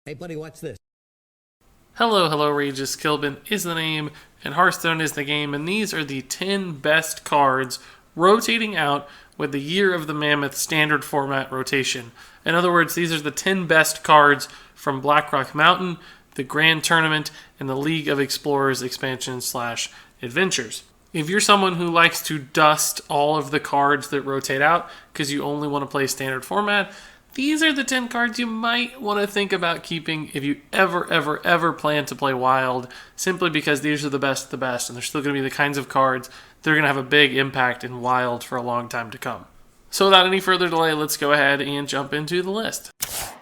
Hey buddy, watch this. Hello, RegisKillbin is the name, and Hearthstone is the game, and these are the 10 best cards rotating out with the Year of the Mammoth standard format rotation. In other words, these are the 10 best cards from Blackrock Mountain, the Grand Tournament, and the League of Explorers expansion/adventures. If you're someone who likes to dust all of the cards that rotate out because you only want to play standard format, these are the 10 cards you might want to think about keeping if you ever plan to play Wild, simply because these are the best of the best, and they're still going to be the kinds of cards that are going to have a big impact in Wild for a long time to come. So without any further delay, let's go ahead and jump into the list.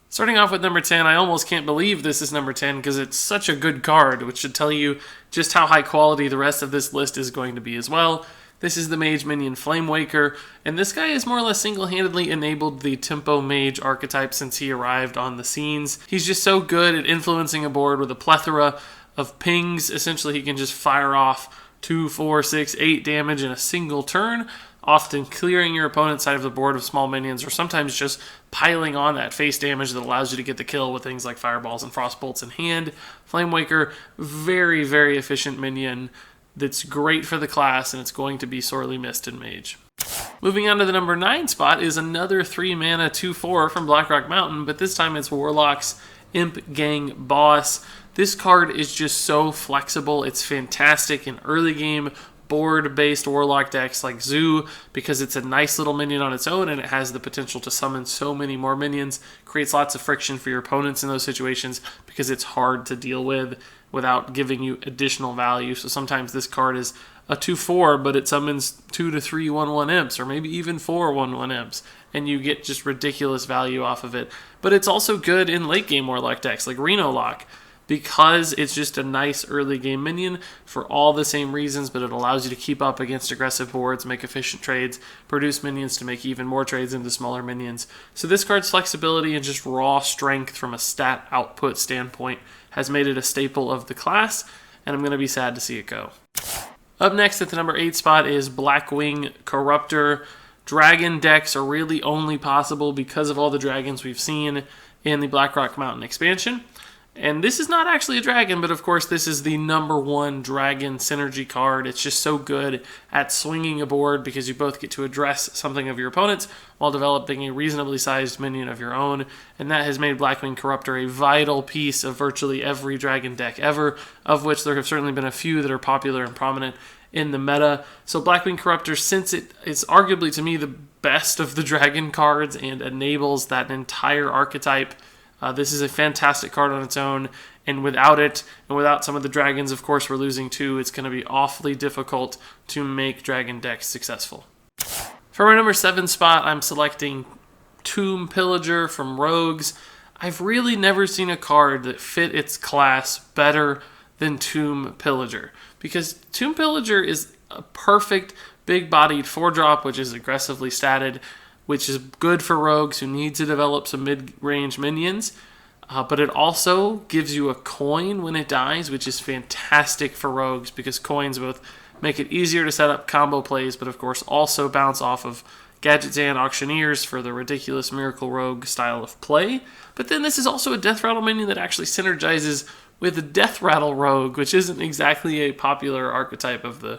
Starting off with number 10, I almost can't believe this is number 10 because it's such a good card, which should tell you just how high quality the rest of this list is going to be as well. This is the Mage Minion Flamewaker, and this guy has more or less single-handedly enabled the Tempo Mage archetype since he arrived on the scenes. He's just so good at influencing a board with a plethora of pings. Essentially, he can just fire off 2, 4, 6, 8 damage in a single turn, often clearing your opponent's side of the board of small minions, or sometimes just piling on that face damage that allows you to get the kill with things like fireballs and frostbolts in hand. Flamewaker, very efficient minion that's great for the class, and it's going to be sorely missed in Mage. Moving on to the number 9 spot is another 3-mana 2/4 from Blackrock Mountain, but this time it's Warlock's Imp Gang Boss. This card is just so flexible. It's fantastic in early game board-based Warlock decks like Zoo because it's a nice little minion on its own and it has the potential to summon so many more minions. Creates lots of friction for your opponents in those situations because it's hard to deal with without giving you additional value. So sometimes this card is a 2/4, but it summons 2 to 3 1/1 imps, or maybe even 4 1/1 imps, and you get just ridiculous value off of it. But it's also good in late game Warlock decks like Reno Lock, because it's just a nice early game minion for all the same reasons, but it allows you to keep up against aggressive boards, make efficient trades, produce minions to make even more trades into smaller minions. So this card's flexibility and just raw strength from a stat output standpoint has made it a staple of the class, and I'm going to be sad to see it go. Up next at the number 8 spot is Blackwing Corruptor. Dragon decks are really only possible because of all the dragons we've seen in the Blackrock Mountain expansion. And this is not actually a dragon, but of course this is the number 1 dragon synergy card. It's just so good at swinging a board because you both get to address something of your opponent's while developing a reasonably sized minion of your own. And that has made Blackwing Corruptor a vital piece of virtually every dragon deck ever, of which there have certainly been a few that are popular and prominent in the meta. So Blackwing Corruptor, since it is arguably to me the best of the dragon cards and enables that entire archetype, this is a fantastic card on its own, and without it, and without some of the dragons, of course, we're losing too, it's going to be awfully difficult to make dragon decks successful. For my number 7 spot, I'm selecting Tomb Pillager from Rogues. I've really never seen a card that fit its class better than Tomb Pillager, because Tomb Pillager is a perfect big-bodied 4-drop, which is aggressively statted, which is good for rogues who need to develop some mid-range minions. But it also gives you a coin when it dies, which is fantastic for rogues because coins both make it easier to set up combo plays, but of course also bounce off of Gadgets and Auctioneers for the ridiculous Miracle Rogue style of play. But then this is also a Death Rattle minion that actually synergizes with the Death Rattle Rogue, which isn't exactly a popular archetype of the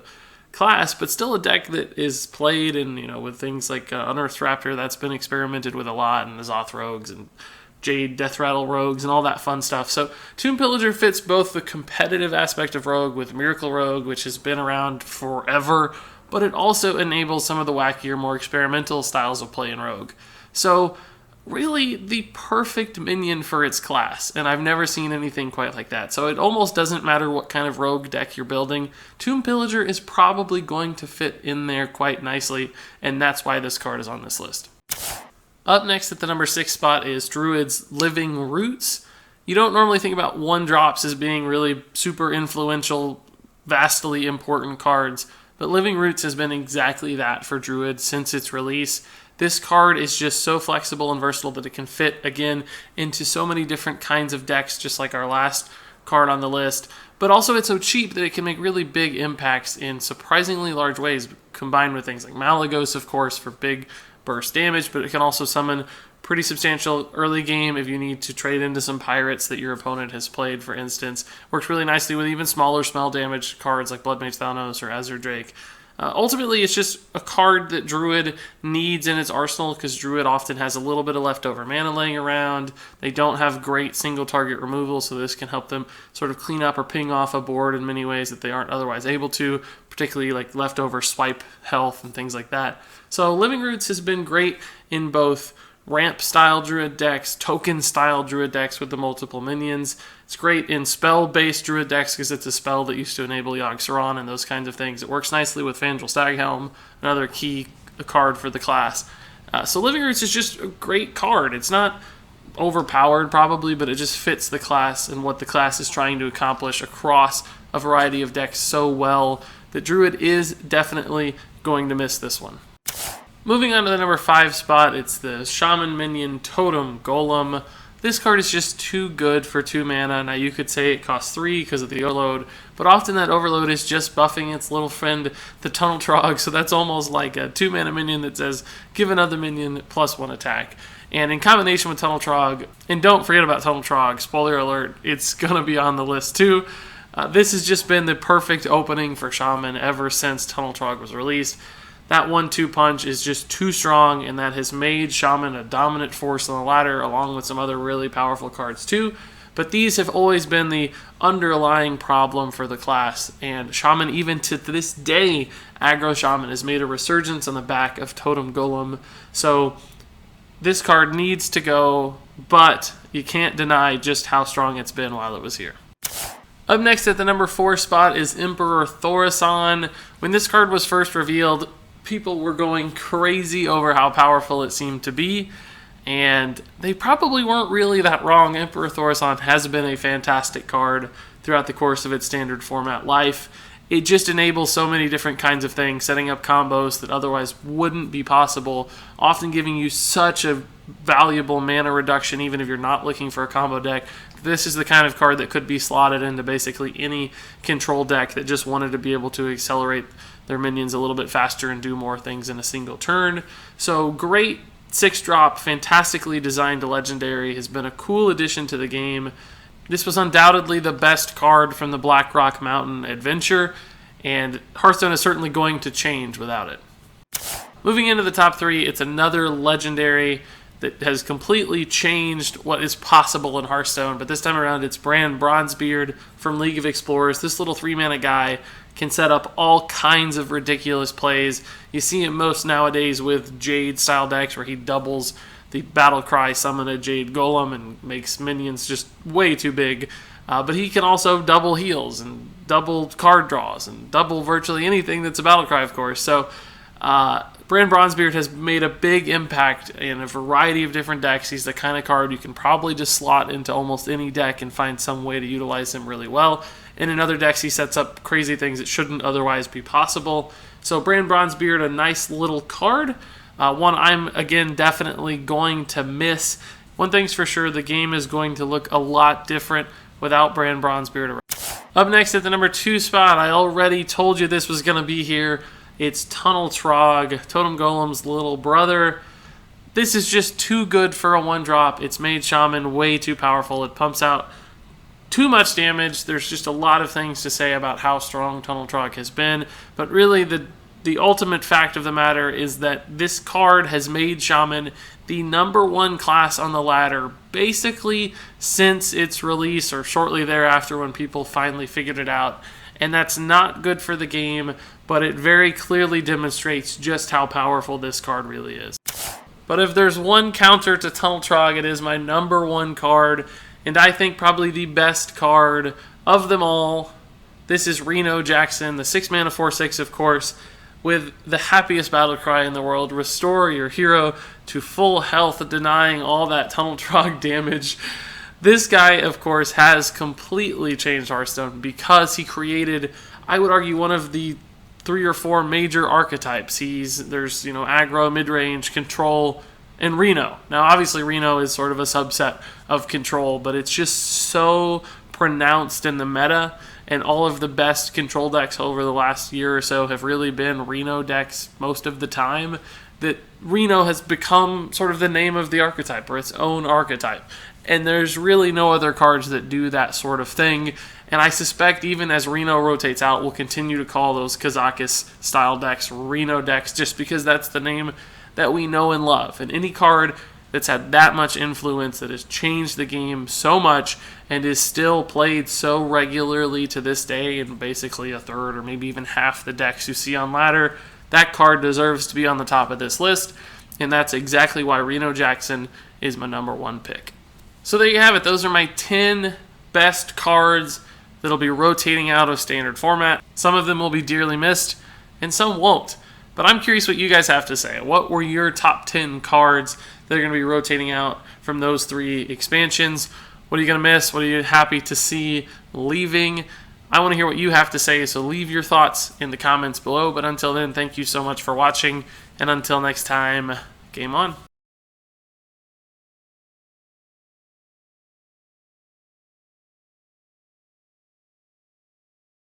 class, but still a deck that is played, and with things like Unearthed Raptor, that's been experimented with a lot, and the Zoth Rogues and Jade Death Rattle Rogues and all that fun stuff. So Tomb Pillager fits both the competitive aspect of Rogue with Miracle Rogue, which has been around forever, but it also enables some of the wackier, more experimental styles of play in Rogue. So really the perfect minion for its class, and I've never seen anything quite like that. So it almost doesn't matter what kind of rogue deck you're building. Tomb Pillager is probably going to fit in there quite nicely, and that's why this card is on this list. Up next at the number 6 spot is Druid's Living Roots. You don't normally think about 1-drops as being really super influential, vastly important cards, but Living Roots has been exactly that for Druid since its release. This card is just so flexible and versatile that it can fit, again, into so many different kinds of decks, just like our last card on the list. But also it's so cheap that it can make really big impacts in surprisingly large ways, combined with things like Malagos, of course, for big burst damage, but it can also summon pretty substantial early game if you need to trade into some pirates that your opponent has played, for instance. Works really nicely with even smaller spell damage cards like Bloodmage Thanos or Azure Drake. Ultimately, it's just a card that Druid needs in its arsenal because Druid often has a little bit of leftover mana laying around. They don't have great single target removal, so this can help them sort of clean up or ping off a board in many ways that they aren't otherwise able to, particularly like leftover swipe health and things like that. So Living Roots has been great in both ramp-style Druid decks, token-style Druid decks with the multiple minions. It's great in spell-based Druid decks because it's a spell that used to enable Yogg-Saron and those kinds of things. It works nicely with Fandral Staghelm, another key card for the class. So Living Roots is just a great card. It's not overpowered probably, but it just fits the class and what the class is trying to accomplish across a variety of decks so well that Druid is definitely going to miss this one. Moving on to the number 5 spot, it's the Shaman minion Totem Golem. This card is just too good for 2 mana. Now you could say it costs 3 because of the overload, but often that overload is just buffing its little friend, the Tunnel Trog, so that's almost like a 2 mana minion that says, give another minion +1 attack. And in combination with Tunnel Trog, and don't forget about Tunnel Trog, spoiler alert, it's going to be on the list too. This has just been the perfect opening for Shaman ever since Tunnel Trog was released. That 1-2 punch is just too strong, and that has made Shaman a dominant force on the ladder, along with some other really powerful cards too. But these have always been the underlying problem for the class, and Shaman, even to this day, aggro Shaman has made a resurgence on the back of Totem Golem. So this card needs to go, but you can't deny just how strong it's been while it was here. Up next at the number 4 spot is Emperor Thaurissan. When this card was first revealed, people were going crazy over how powerful it seemed to be, and they probably weren't really that wrong. Emperor Thaurissan has been a fantastic card throughout the course of its standard format life. It just enables so many different kinds of things, setting up combos that otherwise wouldn't be possible, often giving you such a valuable mana reduction even if you're not looking for a combo deck. This is the kind of card that could be slotted into basically any control deck that just wanted to be able to accelerate their minions a little bit faster and do more things in a single turn. So great 6-drop, fantastically designed legendary, has been a cool addition to the game. This was undoubtedly the best card from the Black Rock Mountain adventure, and Hearthstone is certainly going to change without it. Moving into the top 3, it's another legendary that has completely changed what is possible in Hearthstone, but this time around it's Brann Bronzebeard from League of Explorers. This little 3-mana guy can set up all kinds of ridiculous plays. You see it most nowadays with Jade-style decks where he doubles the Battlecry summon a Jade Golem and makes minions just way too big. But he can also double heals and double card draws and double virtually anything that's a Battlecry, of course. So Brann Bronzebeard has made a big impact in a variety of different decks. He's the kind of card you can probably just slot into almost any deck and find some way to utilize him really well. And in other decks, he sets up crazy things that shouldn't otherwise be possible. So Brann Bronzebeard, a nice little card. One I'm, again, definitely going to miss. One thing's for sure, the game is going to look a lot different without Brann Bronzebeard around. Up next at the number 2 spot, I already told you this was going to be here. It's Tunnel Trog, Totem Golem's little brother. This is just too good for a 1-drop. It's made Shaman way too powerful. It pumps out too much damage. There's just a lot of things to say about how strong Tunnel Trog has been, but really the ultimate fact of the matter is that this card has made Shaman the number 1 class on the ladder basically since its release or shortly thereafter when people finally figured it out. And that's not good for the game, but it very clearly demonstrates just how powerful this card really is. But if there's one counter to Tunnel Trog, it is my number 1 card, and I think probably the best card of them all. This is Reno Jackson, the 6-mana 4/6, of course, with the happiest battle cry in the world: restore your hero to full health, denying all that Tunnel Trog damage. This guy, of course, has completely changed Hearthstone because he created, I would argue, one of the 3 or 4 major archetypes. There's aggro, mid-range, control, and Reno. Now, obviously, Reno is sort of a subset of control, but it's just so pronounced in the meta, and all of the best control decks over the last year or so have really been Reno decks most of the time. that Reno has become sort of the name of the archetype, or its own archetype. And there's really no other cards that do that sort of thing. And I suspect even as Reno rotates out, we'll continue to call those Kazakus-style decks Reno decks, just because that's the name that we know and love. And any card that's had that much influence, that has changed the game so much, and is still played so regularly to this day in basically a third or maybe even half the decks you see on ladder, that card deserves to be on the top of this list. And that's exactly why Reno Jackson is my number one pick. So there you have it. Those are my 10 best cards that'll be rotating out of standard format. Some of them will be dearly missed, and some won't. But I'm curious what you guys have to say. What were your top 10 cards that are going to be rotating out from those 3 expansions? What are you going to miss? What are you happy to see leaving? I want to hear what you have to say, so leave your thoughts in the comments below. But until then, thank you so much for watching, and until next time, game on.